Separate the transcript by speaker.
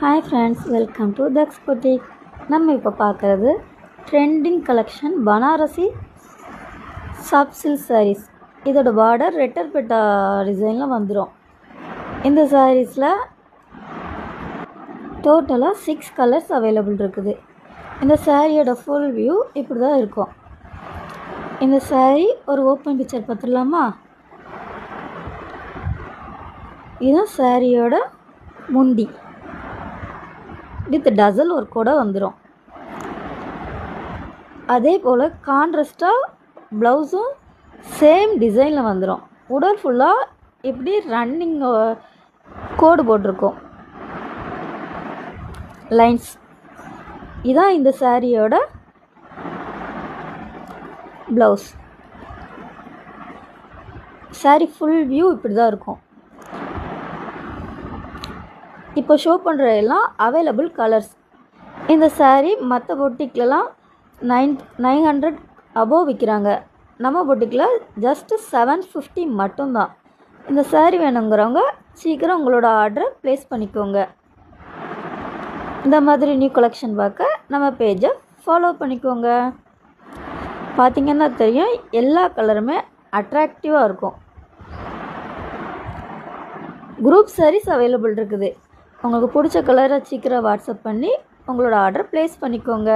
Speaker 1: Hi friends, welcome to Dax Boutique. நம்ம இப்போ பார்க்குறது trending collection Banarasi soft silk sarees. இதோட பார்டர் ரெட்டர் பெட்டா டிசைனில் வந்துடும். இந்த சாரீஸில் டோட்டலாக 6 கலர்ஸ் அவைலபிள் இருக்குது. இந்த சாரியோட ஃபுல் வியூ இப்படி தான் இருக்கும். இந்த சாரீ ஒரு ஓப்பன் பிக்சர் பார்த்துடலாமா? இதுதான் சாரியோட முந்தி வித் டசல் ஒர்க்கோட வந்துடும். அதே போல் கான்ட்ராஸ்டாக ப்ளவுஸும் சேம் டிசைனில் வந்துடும். உடல் ஃபுல்லாக இப்படி ரன்னிங் கோடு போட்டிருக்கோம், லைன்ஸ். இதான் இந்த சாரியோட ப்ளவுஸ். சாரி ஃபுல் வியூ இப்படி தான் இருக்கும். இப்போ ஷோ பண்ணுற எல்லாம் அவைலபிள் கலர்ஸ். இந்த சாரீ மற்ற பொட்டிக்லலாம் 900 அபோவ் விற்கிறாங்க. நம்ம பொட்டிக்கில் ஜஸ்ட்டு 750 மட்டும்தான். இந்த சாரீ வேணுங்கிறவங்க சீக்கிரம் உங்களோட ஆர்டரை ப்ளேஸ் பண்ணிக்கோங்க. இந்த மாதிரி நியூ கலெக்ஷன் பார்க்க நம்ம பேஜை ஃபாலோ பண்ணிக்கோங்க. பார்த்திங்கன்னா தெரியும், எல்லா கலருமே அட்ராக்டிவாக இருக்கும். குரூப் சாரீஸ் அவைலபிள் இருக்குது. உங்களுக்கு பிடிச்ச கலரை சீக்கிரம் வாட்ஸ்அப் பண்ணி உங்களோட ஆர்டர் ப்ளேஸ் பண்ணிக்கோங்க.